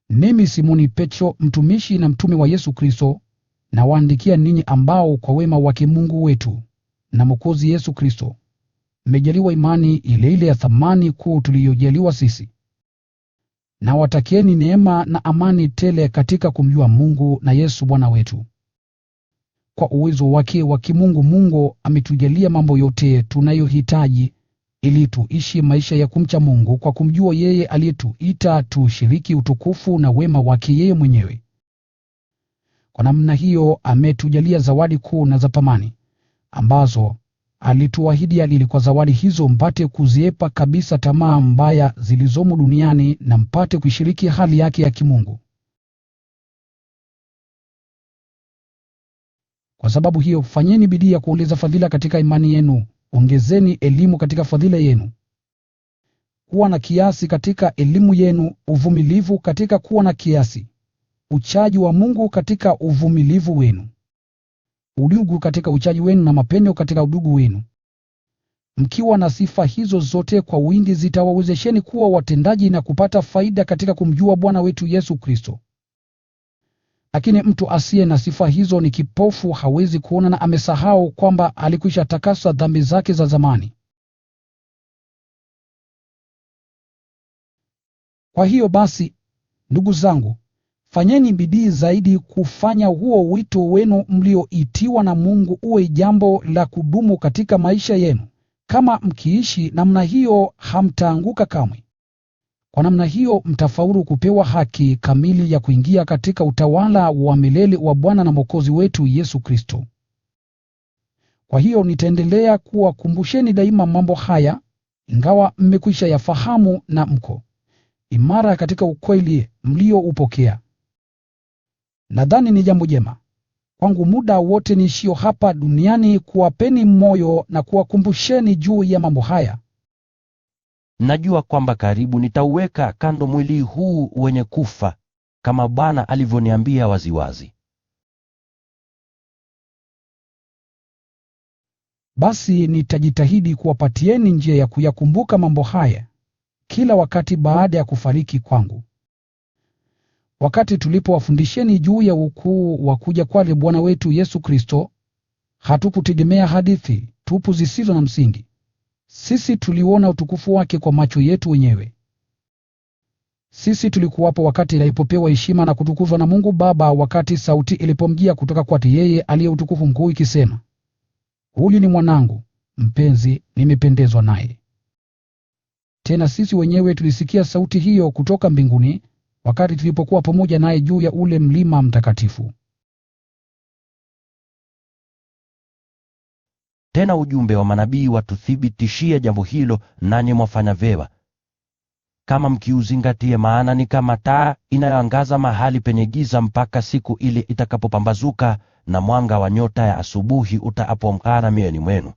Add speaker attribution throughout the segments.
Speaker 1: Mimi Simoni Petro, mtumishi na mtume wa Yesu Kristo, nawaandikia ninyi ambao kwa wema wake Mungu wetu na Mwokozi Yesu Kristo mmejaliwa imani ile ile ya thamani kuu tuliyojaliwa sisi. Nawatakieni neema na amani tele katika kumjua Mungu na Yesu Bwana wetu. Kwa uwezo wake wa kimungu, Mungu ametujalia mambo yote tunayohitaji ili tuishi maisha ya kumcha Mungu kwa kumjua yeye aliyetuita tushiriki utukufu na wema wake yeye mwenyewe. Kwa namna hiyo ametujalia zawadi kuu na za thamani, ambazo alituahidi ili kwa zawadi hizo mpate kuziepa kabisa tamaa mbaya zilizomo duniani na mpate kushiriki hali yake ya kimungu. Kwa sababu hiyo fanyeni bidii ya kuongeza fadhila katika imani yenu, ongezeni elimu katika fadhila yenu, kuwa na kiasi katika elimu yenu, uvumilivu katika kuwa na kiasi, uchaji wa Mungu katika uvumilivu wenu, udugu katika uchaji wenu, na mapendo katika udugu wenu. Mkiwa na sifa hizo zote kwa wingi, zitawawezesheni kuwa watendaji na kupata faida katika kumjua Bwana wetu Yesu Kristo. Lakini mtu asiye na sifa hizo ni kipofu, hawezi kuona na amesahau kwamba alikwisha takaswa dhambi zake za zamani. Kwa hiyo basi, ndugu zangu, fanyeni bidii zaidi kufanya huo wito wenu mlioitiwa na Mungu uwe jambo la kudumu katika maisha yenu. Kama mkiishi namna hiyo, hamtaanguka kamwe. Kwa namna hiyo mtafaulu kupewa haki kamili ya kuingia katika utawala wa milele wa Bwana na Mwokozi wetu Yesu Kristo. Kwa hiyo nitaendelea kuwakumbusheni daima mambo haya, ingawa mmekwisha yafahamu na mko imara katika ukweli mlioupokea. Nadhani ni jambo jema kwangu muda wote niishio hapa duniani kuwapeni moyo na kuwakumbusheni juu ya mambo haya.
Speaker 2: Najua kwamba karibu nitauweka kando mwili huu wenye kufa, kama Bwana alivyoniambia waziwazi.
Speaker 1: Basi nitajitahidi kuwapatieni njia ya kuyakumbuka mambo haya kila wakati baada ya kufariki kwangu. Wakati tulipowafundisheni juu ya ukuu wa kuja kwake Bwana wetu Yesu Kristo, hatukutegemea hadithi tupu zisizo na msingi. Sisi tuliona utukufu wake kwa macho yetu wenyewe. Sisi tulikuwapo wakati alipopewa heshima na kutukuzwa na Mungu Baba, wakati sauti ilipomjia kutoka kwake yeye aliye utukufu mkuu ikisema, "Huyu ni mwanangu mpenzi, nimependezwa naye." Tena sisi wenyewe tulisikia sauti hiyo kutoka mbinguni wakati tulipokuwa pamoja naye juu ya ule mlima mtakatifu.
Speaker 2: Tena ujumbe wa manabii watuthibitishia jambo hilo, nanyi mwafanya vyema kama mkiuzingatia, maana ni kama taa inayoangaza mahali penye giza mpaka siku ile itakapopambazuka na mwanga wa nyota ya asubuhi utapong'ara mioyoni mwenu.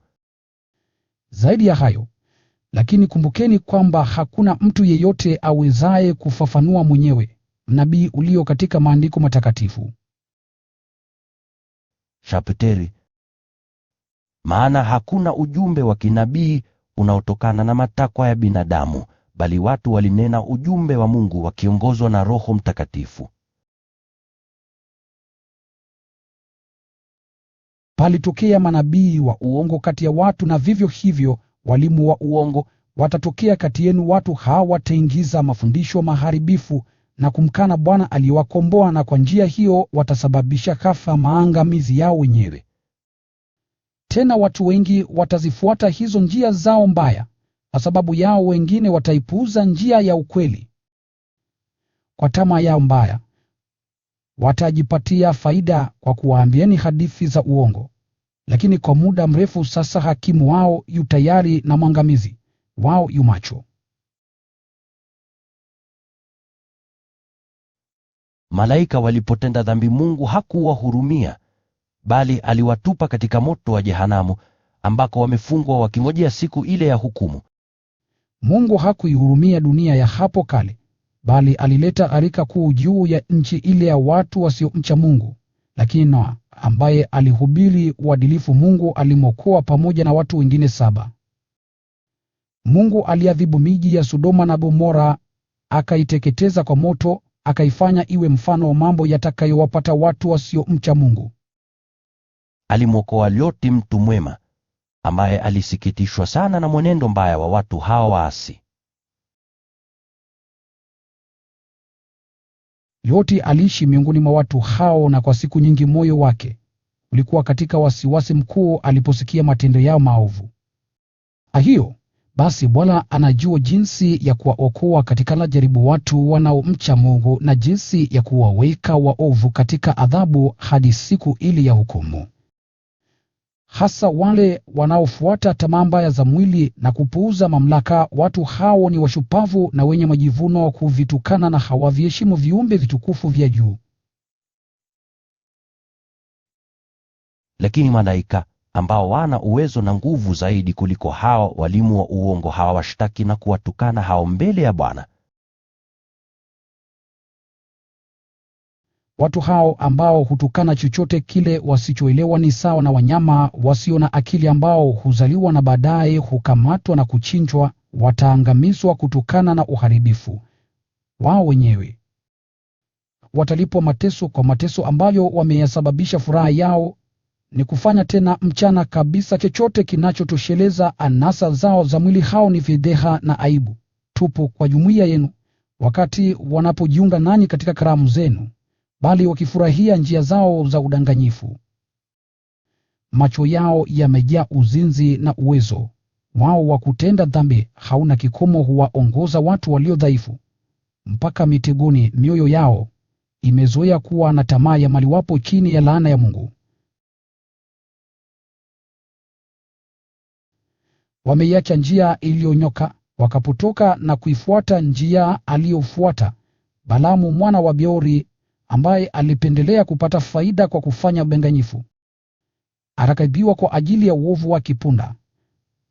Speaker 1: Zaidi ya hayo, lakini kumbukeni kwamba hakuna mtu yeyote awezaye kufafanua mwenyewe unabii ulio katika maandiko matakatifu.
Speaker 2: Shapteri. Maana hakuna ujumbe wa kinabii unaotokana na matakwa ya binadamu, bali watu walinena ujumbe wa Mungu wakiongozwa na Roho Mtakatifu.
Speaker 1: Palitokea manabii wa uongo kati ya watu, na vivyo hivyo walimu wa uongo watatokea kati yenu. Watu hawa wataingiza mafundisho maharibifu na kumkana Bwana aliyewakomboa, na kwa njia hiyo watasababisha kafa, maangamizi yao wenyewe. Tena watu wengi watazifuata hizo njia zao mbaya, kwa sababu yao wengine wataipuuza njia ya ukweli. Kwa tamaa yao mbaya watajipatia faida kwa kuwaambieni hadithi za uongo. Lakini kwa muda mrefu sasa hakimu wao yu tayari na mwangamizi wao yu macho.
Speaker 2: Malaika walipotenda dhambi, Mungu hakuwahurumia, bali aliwatupa katika moto wa jehanamu, ambako wamefungwa wakingojea siku ile ya hukumu.
Speaker 1: Mungu hakuihurumia dunia ya hapo kale, bali alileta gharika kuu juu ya nchi ile ya watu wasiomcha Mungu. Lakini Noa, ambaye alihubiri uadilifu, Mungu alimwokoa pamoja na watu wengine 7. Mungu aliadhibu miji ya Sodoma na Gomora, akaiteketeza kwa moto, akaifanya iwe mfano wa mambo yatakayowapata watu wasiomcha Mungu.
Speaker 2: Alimwokoa Loti, mtu mwema, ambaye alisikitishwa sana na mwenendo mbaya wa watu hawa waasi.
Speaker 1: Loti aliishi miongoni mwa watu hao, na kwa siku nyingi moyo wake ulikuwa katika wasiwasi mkuu aliposikia matendo yao maovu. Hiyo basi Bwana anajua jinsi ya kuwaokoa katika jaribu watu wanaomcha Mungu, na jinsi ya kuwaweka waovu katika adhabu hadi siku ile ya hukumu. Hasa wale wanaofuata tamaa mbaya za mwili na kupuuza mamlaka. Watu hao ni washupavu na wenye majivuno, kuvitukana na hawaviheshimu viumbe vitukufu vya juu.
Speaker 2: Lakini malaika, ambao wana uwezo na nguvu zaidi kuliko hao walimu wa uongo, hawawashtaki na kuwatukana hao mbele ya Bwana.
Speaker 1: Watu hao ambao hutukana chochote kile wasichoelewa ni sawa na wanyama wasio na akili ambao huzaliwa na baadaye hukamatwa na kuchinjwa. Wataangamizwa kutokana na uharibifu wao wenyewe. Watalipwa mateso kwa mateso ambayo wameyasababisha. Furaha yao ni kufanya tena mchana kabisa chochote kinachotosheleza anasa zao za mwili. Hao ni fedheha na aibu tupu kwa jumuiya yenu, wakati wanapojiunga nanyi katika karamu zenu, bali wakifurahia njia zao za udanganyifu. Macho yao yamejaa uzinzi, na uwezo wao wa kutenda dhambi hauna kikomo. Huwaongoza watu walio dhaifu mpaka mitegoni. Mioyo yao imezoea kuwa na tamaa ya mali, wapo chini ya laana ya Mungu. Wameiacha njia iliyonyoka, wakapotoka na kuifuata njia aliyofuata Balaamu mwana wa Beori, ambaye alipendelea kupata faida kwa kufanya udanganyifu. Akakaibiwa kwa ajili ya uovu wa kipunda,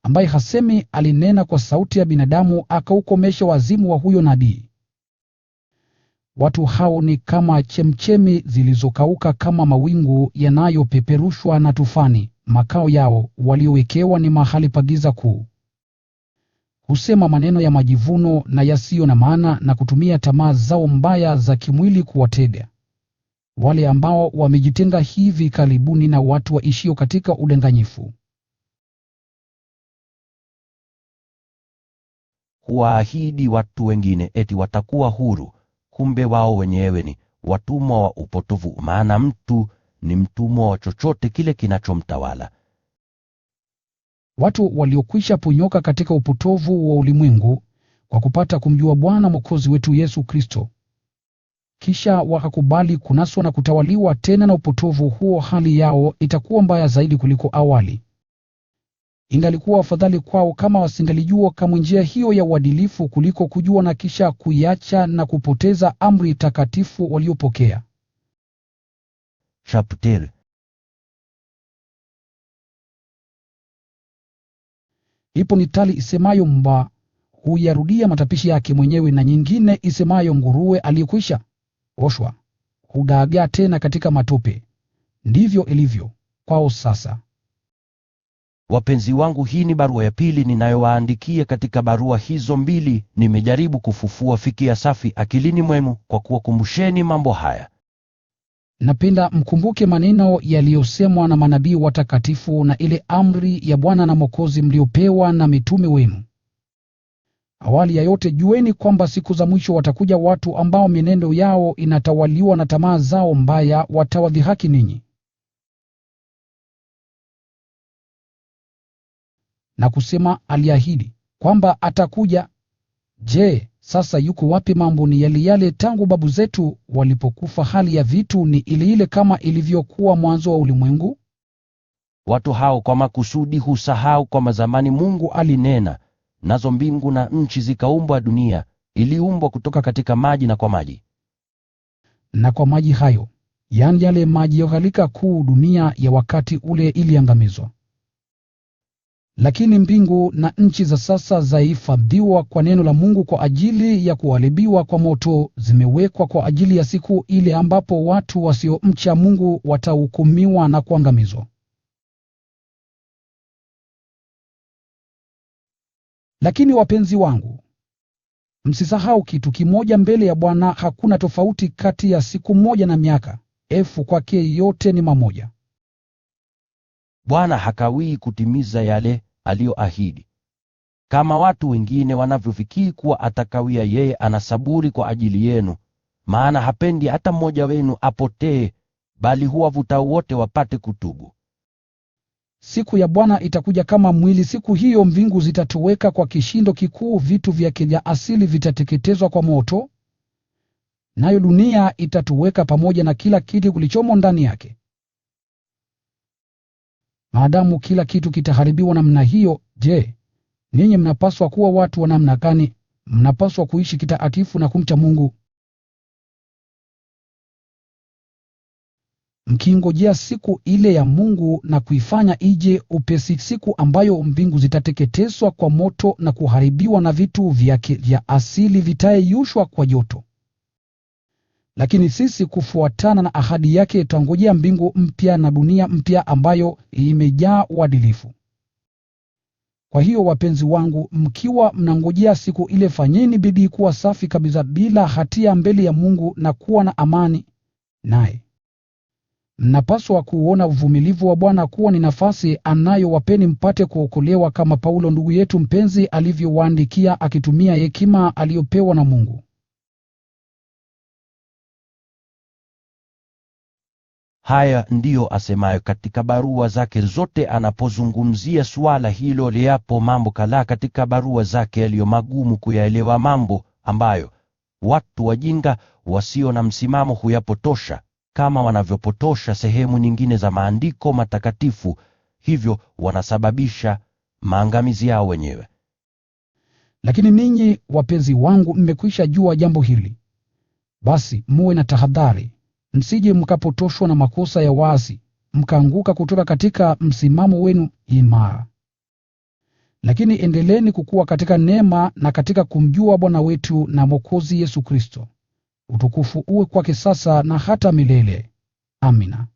Speaker 1: ambaye hasemi alinena kwa sauti ya binadamu, akaukomesha wazimu wa huyo nabii. Watu hao ni kama chemchemi zilizokauka, kama mawingu yanayopeperushwa na tufani. Makao yao waliowekewa ni mahali pa giza kuu. Husema maneno ya majivuno na yasiyo na maana, na kutumia tamaa zao mbaya za kimwili kuwatega wale ambao wamejitenga hivi karibuni na watu waishio katika udanganyifu.
Speaker 2: Huwaahidi watu wengine eti watakuwa huru, kumbe wao wenyewe ni watumwa wa upotovu. Maana mtu ni mtumwa wa chochote kile kinachomtawala.
Speaker 1: Watu waliokwisha ponyoka katika upotovu wa ulimwengu kwa kupata kumjua Bwana Mwokozi wetu Yesu Kristo, kisha wakakubali kunaswa na kutawaliwa tena na upotovu huo, hali yao itakuwa mbaya zaidi kuliko awali. Ingalikuwa afadhali kwao kama wasingalijua kamwe njia hiyo ya uadilifu, kuliko kujua na kisha kuiacha na kupoteza amri takatifu waliopokea.
Speaker 2: Chapter.
Speaker 1: Ipo mithali isemayo, mbwa huyarudia matapishi yake mwenyewe, na nyingine isemayo, nguruwe aliyekwisha oshwa hudaagaa tena katika matope. Ndivyo ilivyo kwao sasa.
Speaker 2: Wapenzi wangu, hii ni barua ya pili ninayowaandikia. Katika barua hizo mbili nimejaribu kufufua fikira safi akilini mwenu kwa kuwakumbusheni mambo haya.
Speaker 1: Napenda mkumbuke maneno yaliyosemwa na manabii watakatifu, na ile amri ya Bwana na Mwokozi mliopewa na mitume wenu. Awali ya yote, jueni kwamba siku za mwisho watakuja watu ambao mienendo yao inatawaliwa na tamaa zao mbaya, watawadhihaki ninyi na kusema, aliahidi kwamba atakuja. Je, sasa yuko wapi? Mambo ni yale yale tangu babu zetu walipokufa. Hali ya vitu ni ile ile kama ilivyokuwa mwanzo wa ulimwengu.
Speaker 2: Watu hao kwa makusudi husahau kwamba zamani Mungu alinena, nazo mbingu na nchi zikaumbwa. Dunia iliumbwa kutoka katika maji na kwa maji.
Speaker 1: Na kwa maji hayo, yaani yale maji ya gharika kuu, dunia ya wakati ule iliangamizwa. Lakini mbingu na nchi za sasa zahifadhiwa kwa neno la Mungu kwa ajili ya kuharibiwa kwa moto, zimewekwa kwa ajili ya siku ile ambapo watu wasiomcha Mungu watahukumiwa na kuangamizwa. Lakini wapenzi wangu, Msisahau kitu kimoja: mbele ya Bwana hakuna tofauti kati ya siku moja na miaka. Kwake yote ni mamoja.
Speaker 2: Bwana hakawii kutimiza yale aliyoahidi, kama watu wengine wanavyofikiri kuwa atakawia. Yeye ana saburi kwa ajili yenu, maana hapendi hata mmoja wenu apotee, bali huwavuta wote wapate kutubu.
Speaker 1: Siku ya Bwana itakuja kama mwili. Siku hiyo mbingu zitatoweka kwa kishindo kikuu, vitu vyake vya asili vitateketezwa kwa moto, nayo dunia itatoweka pamoja na kila kitu kilichomo ndani yake. Maadamu kila kitu kitaharibiwa namna hiyo, je, ninyi mnapaswa kuwa watu wa namna gani? Mnapaswa kuishi kitakatifu na kumcha Mungu, mkingojea siku ile ya Mungu na kuifanya ije upesi, siku ambayo mbingu zitateketezwa kwa moto na kuharibiwa na vitu vyake vya asili vitayeyushwa kwa joto. Lakini sisi, kufuatana na ahadi yake, twangojea mbingu mpya na dunia mpya ambayo imejaa uadilifu. Kwa hiyo wapenzi wangu, mkiwa mnangojea siku ile, fanyeni bidii kuwa safi kabisa, bila hatia mbele ya Mungu na kuwa na amani naye. Mnapaswa kuona uvumilivu wa Bwana kuwa ni nafasi anayowapeni mpate kuokolewa, kama Paulo ndugu yetu mpenzi alivyowaandikia, akitumia hekima aliyopewa na Mungu.
Speaker 2: Haya ndiyo asemayo katika barua zake zote anapozungumzia suala hilo, liapo mambo kadhaa katika barua zake yaliyo magumu kuyaelewa, mambo ambayo watu wajinga wasio na msimamo huyapotosha, kama wanavyopotosha sehemu nyingine za maandiko matakatifu, hivyo wanasababisha maangamizi yao wenyewe.
Speaker 1: Lakini ninyi, wapenzi wangu, mmekwisha jua jambo hili. Basi muwe na tahadhari, msije mkapotoshwa na makosa ya waasi, mkaanguka kutoka katika msimamo wenu imara. Lakini endeleeni kukua katika neema na katika kumjua Bwana wetu na Mwokozi Yesu Kristo. Utukufu uwe kwake sasa na hata milele. Amina.